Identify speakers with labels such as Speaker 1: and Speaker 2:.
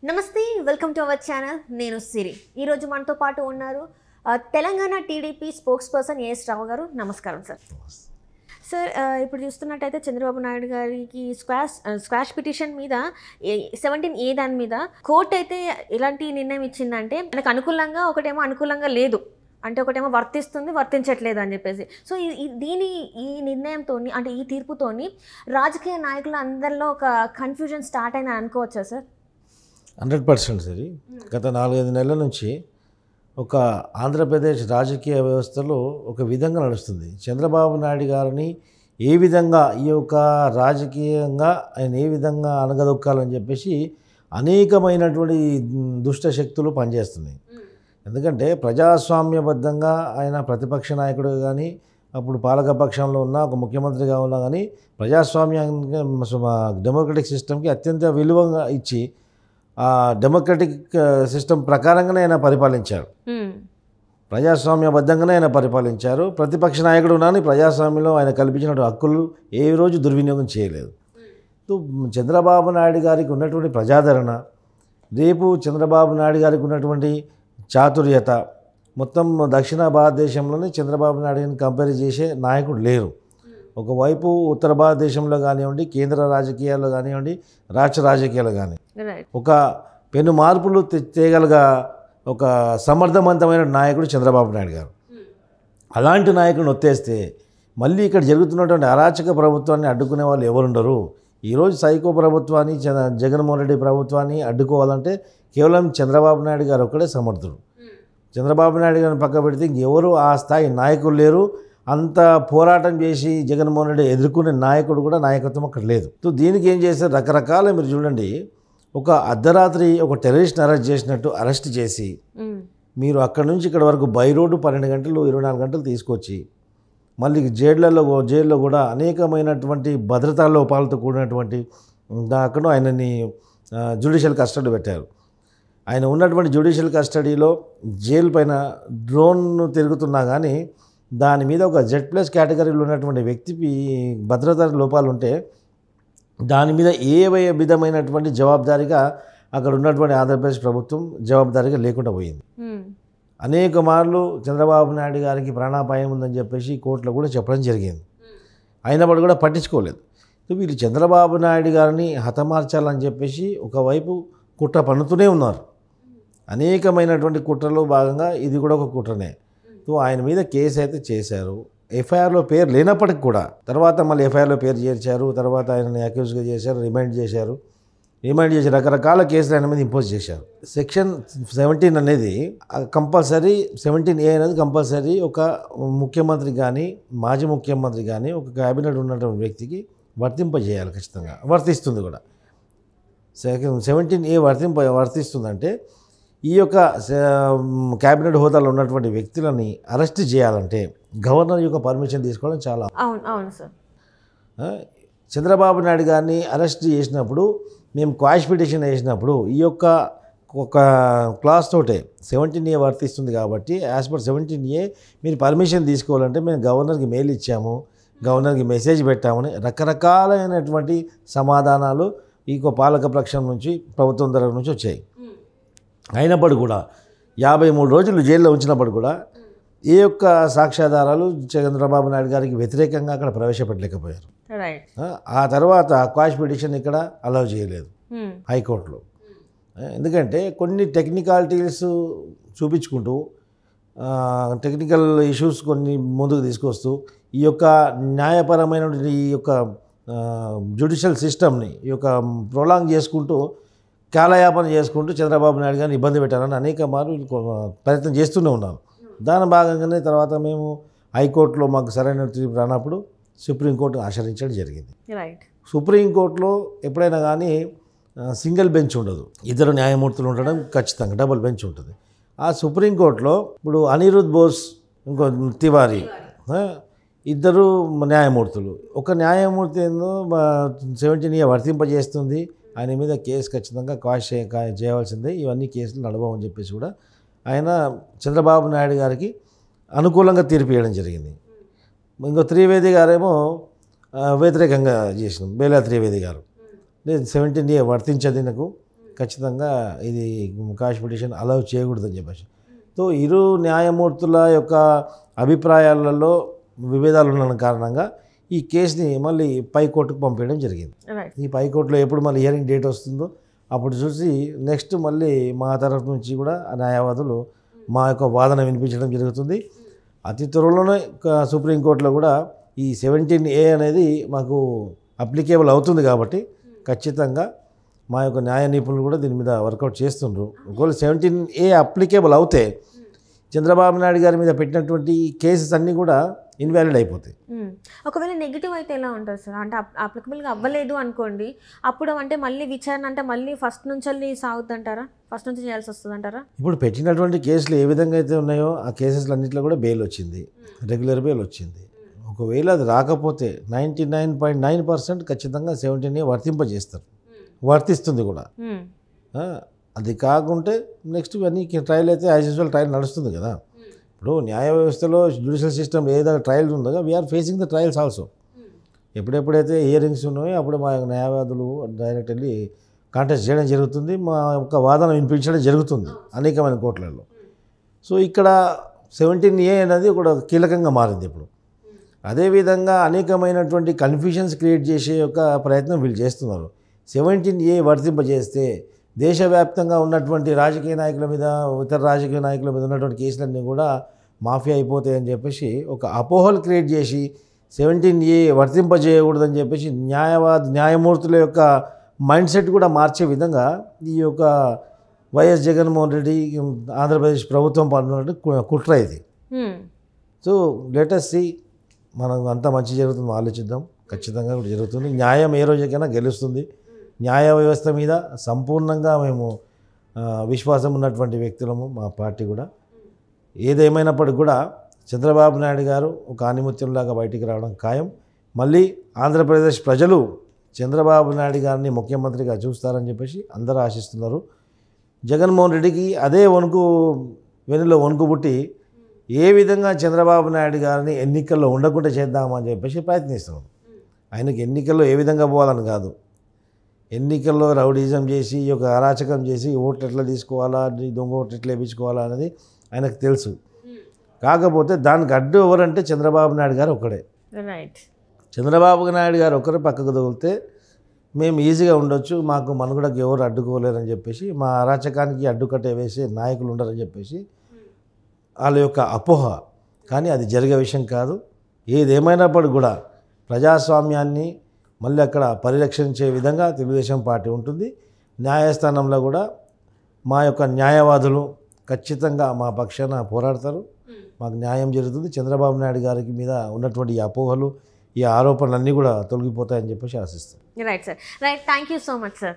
Speaker 1: నమస్తే, welcome to our channel. నేను సిరి. ఈరోజు మనతో పాటు ఉన్నారు Telangana TDP spokesperson A S Rao garu. నమస్కారం సార్. సార్, ఇప్పుడు చూస్తున్నట్టయితే చంద్రబాబు నాయుడు గారికి స్క్వాష్ పిటిషన్ మీద 17A దాని మీద కోర్టు అయితే ఎలాంటి నిర్ణయం ఇచ్చిందంటే మనకు అనుకూలంగా ఒకటేమో అనుకూలంగా లేదు అంటే ఒకటేమో వర్తిస్తుంది వర్తించట్లేదు అని చెప్పేసి. సో ఈ నిర్ణయంతో అంటే ఈ తీర్పుతోని రాజకీయ నాయకుల అందరిలో ఒక కన్ఫ్యూజన్ స్టార్ట్ అయిన అనుకోవచ్చా సార్?
Speaker 2: 100% సరి. గత 4-5 నెలల నుంచి ఒక ఆంధ్రప్రదేశ్ రాజకీయ వ్యవస్థలో ఒక విధంగా నడుస్తుంది. చంద్రబాబు నాయుడు గారిని ఏ విధంగా ఈ యొక్క రాజకీయంగా ఆయన ఏ విధంగా అనగదొక్కాలని చెప్పేసి అనేకమైనటువంటి దుష్ట శక్తులు పనిచేస్తున్నాయి. ఎందుకంటే ప్రజాస్వామ్యబద్ధంగా ఆయన ప్రతిపక్ష నాయకుడు కానీ అప్పుడు పాలకపక్షంలో ఉన్న ఒక ముఖ్యమంత్రిగా ఉన్నా కానీ ప్రజాస్వామ్యానికి డెమోక్రటిక్ సిస్టమ్కి అత్యంత విలువగా ఇచ్చి ఆ డెమోక్రటిక్ సిస్టమ్ ప్రకారంగానే ఆయన పరిపాలించారు. ప్రజాస్వామ్యబద్ధంగానే ఆయన పరిపాలించారు. ప్రతిపక్ష నాయకుడు కానీ ప్రజాస్వామ్యంలో ఆయన కల్పించిన హక్కులు ఏ రోజు దుర్వినియోగం చేయలేదు. చంద్రబాబు నాయుడు గారికి ఉన్నటువంటి ప్రజాదరణ, రేపు చంద్రబాబు నాయుడు గారికి ఉన్నటువంటి చాతుర్యత, మొత్తం దక్షిణ భారతదేశంలోనే చంద్రబాబు నాయుడు గారిని కంపేర్ చేసే నాయకుడు లేరు. ఒకవైపు ఉత్తర భారతదేశంలో కానివ్వండి, కేంద్ర రాజకీయాల్లో కానివ్వండి, రాష్ట్ర రాజకీయాలు కానీ ఒక పెను మార్పులు తేగలగా ఒక సమర్థవంతమైన నాయకుడు చంద్రబాబు నాయుడు గారు. అలాంటి నాయకుడిని ఒత్తేస్తే మళ్ళీ ఇక్కడ జరుగుతున్నటువంటి అరాచక ప్రభుత్వాన్ని అడ్డుకునే వాళ్ళు ఎవరుండరు. ఈరోజు సైకో ప్రభుత్వాన్ని జగన్మోహన్ రెడ్డి ప్రభుత్వాన్ని అడ్డుకోవాలంటే కేవలం చంద్రబాబు నాయుడు గారు ఒక్కడే సమర్థుడు. చంద్రబాబు నాయుడు గారిని పక్క పెడితే ఇంకెవరు ఆ స్థాయి నాయకులు లేరు. అంత పోరాటం చేసి జగన్మోహన్ రెడ్డి ఎదుర్కొనే నాయకుడు కూడా నాయకత్వం అక్కడ లేదు. సో దీనికి ఏం చేస్తారు, రకరకాల మీరు చూడండి, ఒక అర్ధరాత్రి ఒక టెర్రరిస్ట్ని అరెస్ట్ చేసినట్టు అరెస్ట్ చేసి మీరు అక్కడ నుంచి ఇక్కడ వరకు బై రోడ్డు 12 గంటలు 24 గంటలు తీసుకొచ్చి మళ్ళీ జైల్లో కూడా అనేకమైనటువంటి భద్రతా లోపాలతో కూడినటువంటి అక్కడ ఆయనని జ్యుడిషియల్ కస్టడీ పెట్టారు. ఆయన ఉన్నటువంటి జ్యుడిషియల్ కస్టడీలో జైలు పైన డ్రోన్ తిరుగుతున్నా కానీ దాని మీద ఒక Z+ కేటగిరీలో ఉన్నటువంటి వ్యక్తికి భద్రతా లోపాలు ఉంటే దాని మీద ఏ విధమైనటువంటి జవాబుదారీగా అక్కడ ఉన్నటువంటి ఆంధ్రప్రదేశ్ ప్రభుత్వం జవాబుదారీగా లేకుండా పోయింది. అనేక మార్లు చంద్రబాబు నాయుడు గారికి ప్రాణాపాయం ఉందని చెప్పేసి కోర్టులో కూడా చెప్పడం జరిగింది. అయినప్పుడు కూడా పట్టించుకోలేదు. వీళ్ళు చంద్రబాబు నాయుడు గారిని హతమార్చాలని చెప్పేసి ఒకవైపు కుట్ర పన్నుతూనే ఉన్నారు. అనేకమైనటువంటి కుట్రలో భాగంగా ఇది కూడా ఒక కుట్రనే. సో ఆయన మీద కేసు అయితే చేశారు. ఎఫ్ఐఆర్లో పేరు లేనప్పటికి కూడా తర్వాత మళ్ళీ ఎఫ్ఐఆర్లో పేరు చేర్చారు. తర్వాత ఆయనని అక్యూజ్గా చేశారు, రిమైండ్ చేసి రకరకాల కేసులు ఆయన మీద ఇంపోజ్ చేశారు. సెక్షన్ 17 అనేది కంపల్సరీ, 17A అనేది కంపల్సరీ ఒక ముఖ్యమంత్రి కానీ మాజీ ముఖ్యమంత్రి కానీ ఒక క్యాబినెట్ ఉన్నటువంటి వ్యక్తికి వర్తింపజేయాలి. ఖచ్చితంగా వర్తిస్తుంది కూడా. సెక్షన్ 17A వర్తిస్తుందంటే ఈ యొక్క క్యాబినెట్ హోదాలో ఉన్నటువంటి వ్యక్తులని అరెస్ట్ చేయాలంటే గవర్నర్ యొక్క పర్మిషన్ తీసుకోవడం చాలా
Speaker 1: అవును సార్.
Speaker 2: చంద్రబాబు నాయుడు గారిని అరెస్ట్ చేసినప్పుడు మేము క్వాష్ పిటిషన్ వేసినప్పుడు ఈ యొక్క ఒక క్లాస్ తోటే 17A వర్తిస్తుంది కాబట్టి యాజ్ పర్ 17A మీరు పర్మిషన్ తీసుకోవాలంటే మేము గవర్నర్కి మెయిల్ ఇచ్చాము, గవర్నర్కి మెసేజ్ పెట్టామని రకరకాలైనటువంటి సమాధానాలు ఈ పాలక పక్షం నుంచి ప్రభుత్వం తరఫు నుంచి వచ్చాయి. అయినప్పుడు కూడా 53 రోజులు జైల్లో ఉంచినప్పుడు కూడా ఏ యొక్క సాక్ష్యాధారాలు చంద్రబాబు నాయుడు గారికి వ్యతిరేకంగా అక్కడ ప్రవేశపెట్టలేకపోయారు. ఆ తర్వాత క్వాష్ పిటిషన్ ఇక్కడ అలౌ చేయలేదు హైకోర్టులో. ఎందుకంటే కొన్ని టెక్నికాలిటీస్ చూపించుకుంటూ టెక్నికల్ ఇష్యూస్ కొన్ని ముందుకు తీసుకొస్తూ ఈ యొక్క న్యాయపరమైనటువంటి ఈ యొక్క జ్యుడిషియల్ సిస్టమ్ని ఈ యొక్క ప్రొలాంగ్ చేసుకుంటూ కాలయాపన చేసుకుంటూ చంద్రబాబు నాయుడు గారిని ఇబ్బంది పెట్టారని అనేక మార్లు ప్రయత్నం చేస్తూనే ఉన్నారు. దాని భాగంగానే తర్వాత మేము హైకోర్టులో మాకు సరైన తీర్పు రానప్పుడు సుప్రీంకోర్టు ఆశ్రయించడం జరిగింది. సుప్రీంకోర్టులో ఎప్పుడైనా కానీ సింగిల్ బెంచ్ ఉండదు, 2 న్యాయమూర్తులు ఉండడం ఖచ్చితంగా, డబుల్ బెంచ్ ఉంటుంది. ఆ సుప్రీంకోర్టులో ఇప్పుడు అనిరుద్ బోస్ ఇంకో తివారీ 2 న్యాయమూర్తులు. ఒక న్యాయమూర్తి ఏందో 17A వర్తింపజేస్తుంది, ఆయన మీద కేసు ఖచ్చితంగా క్వాష్ చేయవలసిందే, ఇవన్నీ కేసులు నడవని చెప్పేసి కూడా ఆయన చంద్రబాబు నాయుడు గారికి అనుకూలంగా తీర్పు ఇవ్వడం జరిగింది. ఇంకో త్రివేది గారేమో వ్యతిరేకంగా చేసినాం. బేలా త్రివేది గారు 17A వర్తించదు నాకు, ఖచ్చితంగా ఇది కాష్ పిటిషన్ అలౌ చేయకూడదని చెప్పేసి. సో ఇరు న్యాయమూర్తుల యొక్క అభిప్రాయాలలో విభేదాలు ఉన్న కారణంగా ఈ కేసుని మళ్ళీ పైకోర్టుకు పంపించడం జరిగింది. ఈ పైకోర్టులో ఎప్పుడు మళ్ళీ హియరింగ్ డేట్ వస్తుందో అప్పుడు చూసి నెక్స్ట్ మళ్ళీ మా తరఫు నుంచి కూడా న్యాయవాదులు మా యొక్క వాదన వినిపించడం జరుగుతుంది. అతి త్వరలోనే సుప్రీంకోర్టులో కూడా ఈ 17A అనేది మాకు అప్లికేబుల్ అవుతుంది కాబట్టి ఖచ్చితంగా మా యొక్క న్యాయ నిపుణులు కూడా దీని మీద వర్కౌట్ చేస్తుండ్రు. ఒకవేళ 17A అప్లికేబుల్ అవుతే చంద్రబాబు నాయుడు గారి మీద పెట్టినటువంటి కేసెస్ అన్నీ కూడా ఇన్వాలిడ్ అయిపోతాయి.
Speaker 1: ఒకవేళ నెగిటివ్ అయితే ఎలా ఉంటుంది సార్? అంటే అప్లికబుల్గా అవ్వలేదు అనుకోండి, అప్పుడు అంటే మళ్ళీ విచారణ అంటే మళ్ళీ ఫస్ట్ నుంచి సాగుతుంటారా? ఫస్ట్ నుంచి చేయాల్సి వస్తుంది అంటారా?
Speaker 2: ఇప్పుడు పెట్టినటువంటి కేసులు ఏ విధంగా అయితే ఉన్నాయో ఆ కేసెస్లు అన్నింటిలో కూడా బెయిల్ వచ్చింది, రెగ్యులర్ బెయిల్ వచ్చింది. ఒకవేళ అది రాకపోతే 99.9% ఖచ్చితంగా 17A వర్తింపజేస్తారు, వర్తిస్తుంది కూడా. అది కాకుంటే నెక్స్ట్ ఇవన్నీ ట్రయల్ అయితే యాజ్ యూజువల్ ట్రయల్ నడుస్తుంది కదా. ఇప్పుడు న్యాయ వ్యవస్థలో జ్యుడిషియల్ సిస్టమ్ ఏదైనా ట్రయల్స్ ఉందో we are facing the trials also. ఎప్పుడెప్పుడైతే హియరింగ్స్ ఉన్నాయో అప్పుడు మా న్యాయవాదులు డైరెక్ట్ వెళ్ళి కాంటెస్ట్ చేయడం జరుగుతుంది, మా యొక్క వాదన వినిపించడం జరుగుతుంది అనేకమైన కోర్టులలో. సో ఇక్కడ 17A అనేది కూడా కీలకంగా మారింది ఇప్పుడు. అదేవిధంగా అనేకమైనటువంటి కన్ఫ్యూషన్స్ క్రియేట్ చేసే యొక్క ప్రయత్నం వీళ్ళు చేస్తున్నారు. 17A వర్తింపజేస్తే దేశవ్యాప్తంగా ఉన్నటువంటి రాజకీయ నాయకుల మీద, ఇతర రాజకీయ నాయకుల మీద ఉన్నటువంటి కేసులన్నీ కూడా మాఫియా అయిపోతాయని చెప్పేసి ఒక అపోహలు క్రియేట్ చేసి 17A వర్తింపజేయకూడదని చెప్పేసి న్యాయమూర్తుల యొక్క మైండ్ సెట్ కూడా మార్చే విధంగా ఈ యొక్క వైఎస్ జగన్మోహన్ రెడ్డి ఆంధ్రప్రదేశ్ ప్రభుత్వం పాల్గొన్నట్టు కుట్ర ఇది. సో లెటస్ సి, మనం అంతా మంచి జరుగుతుంది ఆలోచిద్దాం. ఖచ్చితంగా కూడా జరుగుతుంది. న్యాయం ఏ రోజుకైనా గెలుస్తుంది. న్యాయ వ్యవస్థ మీద సంపూర్ణంగా మేము విశ్వాసం ఉన్నటువంటి వ్యక్తులము, మా పార్టీ కూడా. ఏదేమైనప్పటికి కూడా చంద్రబాబు నాయుడు గారు ఒక ఆణిముత్యంలాగా బయటికి రావడం ఖాయం. మళ్ళీ ఆంధ్రప్రదేశ్ ప్రజలు చంద్రబాబు నాయుడు గారిని ముఖ్యమంత్రిగా చూస్తారని చెప్పేసి అందరూ ఆశిస్తున్నారు. జగన్మోహన్ రెడ్డికి అదే వెనులో వణుకు పుట్టి ఏ విధంగా చంద్రబాబు నాయుడు గారిని ఎన్నికల్లో ఉండకుండా చేద్దామని చెప్పేసి ప్రయత్నిస్తున్నాం. ఆయనకి ఎన్నికల్లో ఏ విధంగా పోవాలని కాదు, ఎన్నికల్లో రౌడీజం చేసి ఈ యొక్క అరాచకం చేసి ఓట్లు ఎట్లా తీసుకోవాలా, దొంగ ఓట్లు ఎట్లా వేయించుకోవాలా అనేది ఆయనకు తెలుసు. కాకపోతే దానికి అడ్డు ఎవరంటే చంద్రబాబు నాయుడు గారు ఒక్కడే. చంద్రబాబు నాయుడు గారు ఒక్కరే పక్కకు తగిలితే మేము ఈజీగా ఉండొచ్చు, మాకు మనుగడకు ఎవరు అడ్డుకోలేరని చెప్పేసి, మా అరాచకానికి అడ్డుకట్టే వేసే నాయకులు ఉండరని చెప్పేసి వాళ్ళ యొక్క అపోహ. కానీ అది జరిగే విషయం కాదు. ఏదేమైనప్పటికీ కూడా ప్రజాస్వామ్యాన్ని మళ్ళీ అక్కడ పరిరక్షించే విధంగా తెలుగుదేశం పార్టీ ఉంటుంది. న్యాయస్థానంలో కూడా మా యొక్క న్యాయవాదులు ఖచ్చితంగా మా పక్షాన పోరాడతారు. మాకు న్యాయం జరుగుతుంది. చంద్రబాబు నాయుడు గారికి మీద ఉన్నటువంటి ఈ అపోహలు, ఈ ఆరోపణలన్నీ కూడా తొలగిపోతాయని చెప్పేసి ఆశిస్తాం.
Speaker 1: Right sir, right. Thank you so much sir.